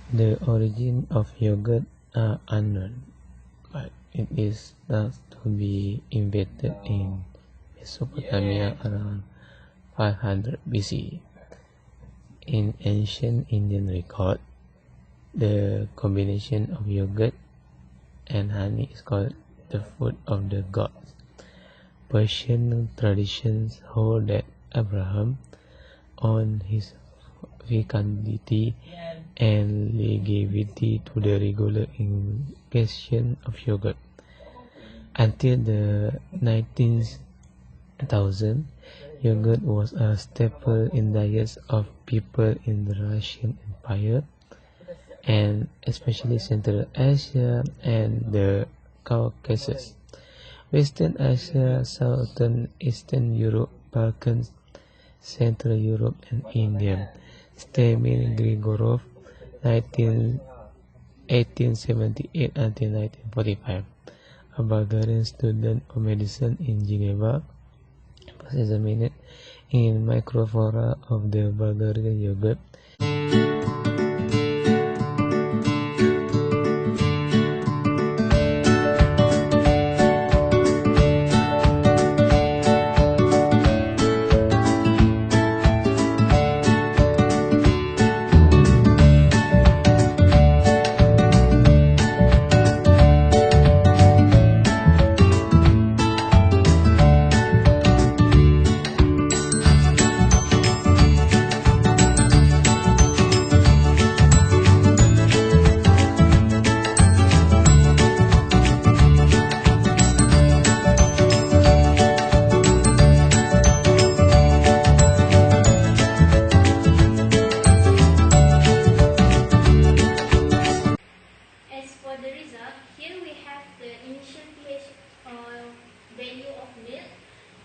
The origin of yogurt are unknown, but it is thought to be invented in Mesopotamia around 500 BC. In ancient Indian record, the combination of yogurt and honey is called the food of the gods. Persian traditions hold that Abraham, on his fecundity and longevity to the regular ingestion of yogurt. Until the 19,000, yogurt was a staple in diets of people in the Russian Empire, and especially Central Asia and the Caucasus, Western Asia, Southern Eastern Europe, Balkans, Central Europe, and India. Stamil Grigorov, 1878 until 1945, a Bulgarian student of medicine in Geneva, was examined in microflora of the Bulgarian yogurt.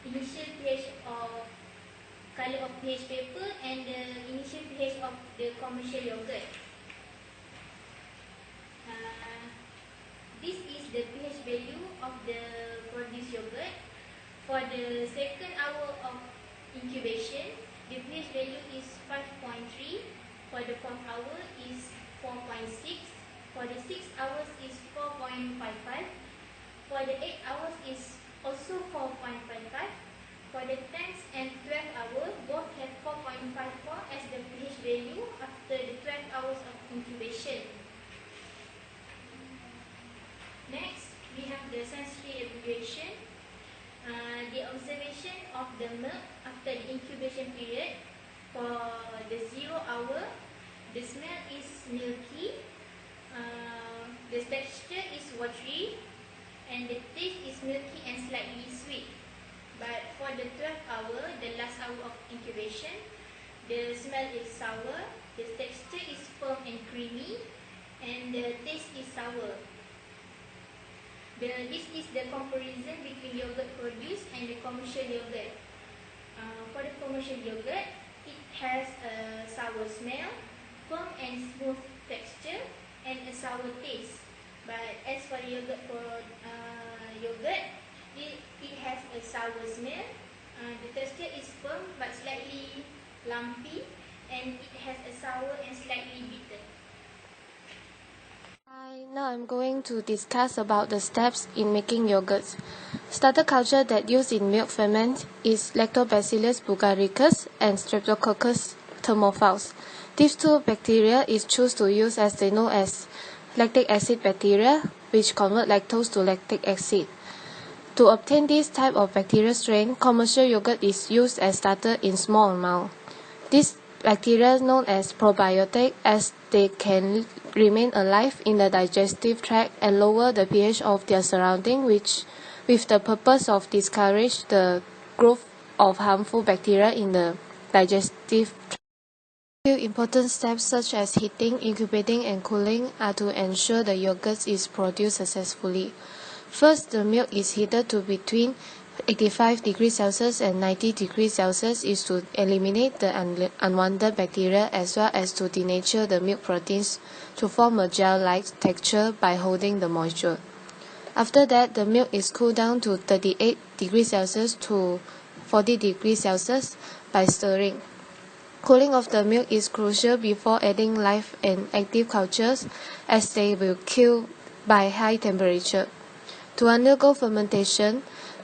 Initial pH of color of pH paper and the initial pH of the commercial yogurt. This is the pH value of the produced yogurt. For the second hour of incubation, the pH value is 5.3. For the fourth hour is 4.6. For the 6 hours is 4.55. For the 8 hours is also 4.55. For the 10th and 12th hour, both have 4.54 as the pH value after the 12 hours of incubation. Next, we have the sensory evaluation. The observation of the milk after the incubation period. For the 0 hour, the smell is milky, the texture is watery, and the taste is milky and slightly sweet. But for the 12th hour, the last hour of incubation, the smell is sour, the texture is firm and creamy, and the taste is sour. This is the comparison between yogurt produced and the commercial yogurt. For the commercial yogurt, it has a sour smell, firm and smooth texture, and a sour taste. But as for yogurt, it has a sour smell. The texture is firm but slightly lumpy, and it has a sour and slightly bitter. Now I'm going to discuss about the steps in making yogurts. Starter culture that used in milk ferment is Lactobacillus bulgaricus and Streptococcus thermophilus. These two bacteria is chosen to use as they know as lactic acid bacteria, which convert lactose to lactic acid. To obtain this type of bacterial strain, commercial yogurt is used as starter in small amount. These bacteria known as probiotic as they can remain alive in the digestive tract and lower the pH of their surrounding, which with the purpose of discourage the growth of harmful bacteria in the digestive tract. Few important steps such as heating, incubating, and cooling are to ensure the yogurt is produced successfully. First, the milk is heated to between 85 degrees Celsius and 90 degrees Celsius is to eliminate the unwanted bacteria as well as to denature the milk proteins to form a gel-like texture by holding the moisture. After that, the milk is cooled down to 38 degrees Celsius to 40 degrees Celsius by stirring. Cooling of the milk is crucial before adding live and active cultures, as they will kill by high temperature. To undergo fermentation,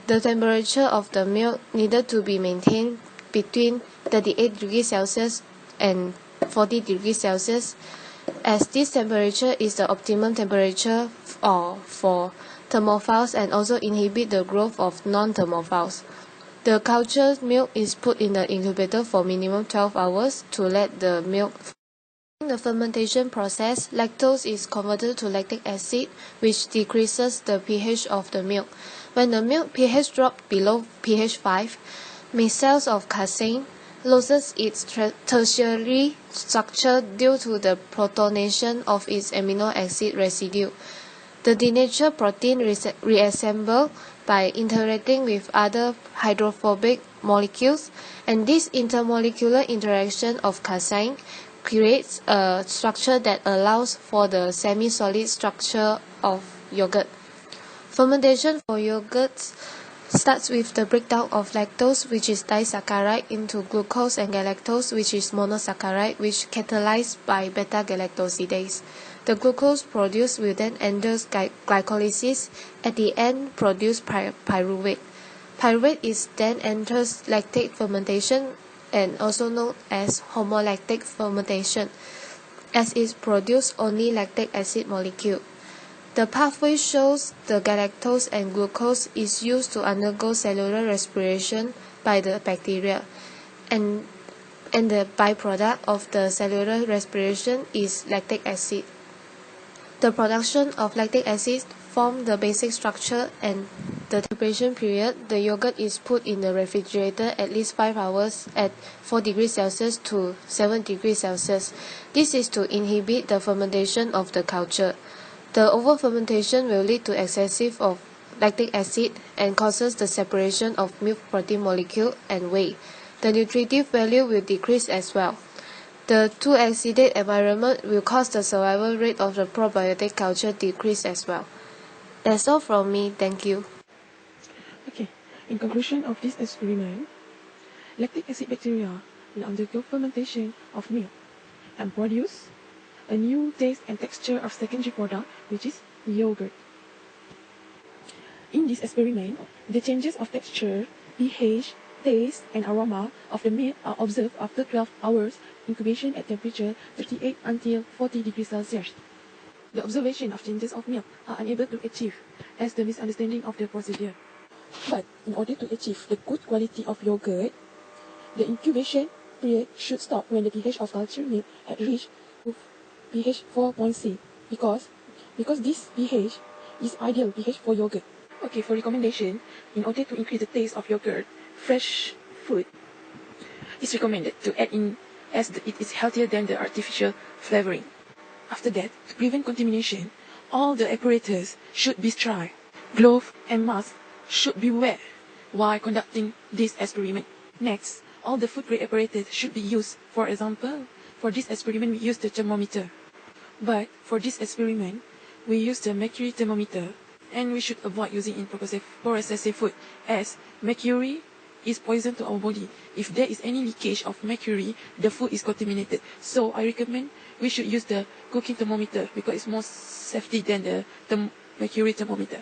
the temperature of the milk needed to be maintained between 38 degrees Celsius and 40 degrees Celsius, as this temperature is the optimum temperature for thermophiles and also inhibit the growth of non-thermophiles. The cultured milk is put in the incubator for minimum 12 hours to let the milk. In the fermentation process, lactose is converted to lactic acid, which decreases the pH of the milk. When the milk pH drops below pH 5, micelles of casein loses its tertiary structure due to the protonation of its amino acid residue. The denatured protein reassemble by interacting with other hydrophobic molecules, and this intermolecular interaction of casein creates a structure that allows for the semi-solid structure of yogurt. Fermentation for yogurts starts with the breakdown of lactose, which is disaccharide, into glucose and galactose, which is monosaccharide, which catalyzed by beta-galactosidase. The glucose produced will then enter glycolysis. At the end, produce pyruvate. Pyruvate is then enters lactate fermentation, and also known as homolactic fermentation, as it produces only lactic acid molecule. The pathway shows the galactose and glucose is used to undergo cellular respiration by the bacteria, and the byproduct of the cellular respiration is lactic acid. The production of lactic acid forms the basic structure, and the incubation period, the yogurt is put in the refrigerator at least 5 hours at 4 degrees Celsius to 7 degrees Celsius. This is to inhibit the fermentation of the culture. The over-fermentation will lead to excessive of lactic acid and causes the separation of milk protein molecule and whey. The nutritive value will decrease as well. The too acidic environment will cause the survival rate of the probiotic culture decrease as well. That's all from me. Thank you. Okay, in conclusion of this experiment, lactic acid bacteria will undergo fermentation of milk and produce a new taste and texture of secondary product, which is yogurt. In this experiment, the changes of texture, pH, taste, and aroma of the milk are observed after 12 hours incubation at temperature 38 until 40 degrees Celsius. The observation of changes of milk are unable to achieve as the misunderstanding of the procedure. But in order to achieve the good quality of yogurt, the incubation period should stop when the pH of cultured milk had reached pH 4.6 because this pH is ideal pH for yogurt. Okay, for recommendation, in order to increase the taste of yogurt, fresh food is recommended to add in, as it is healthier than the artificial flavoring. After that, to prevent contamination, all the apparatus should be sterile. Gloves and masks should be wear while conducting this experiment. Next, all the food grade apparatus should be used. For example, for this experiment we use the thermometer. But for this experiment, we use the mercury thermometer, and we should avoid using in processed food, as mercury is poison to our body. If there is any leakage of mercury, the food is contaminated. So I recommend we should use the cooking thermometer because it's more safety than the mercury thermometer.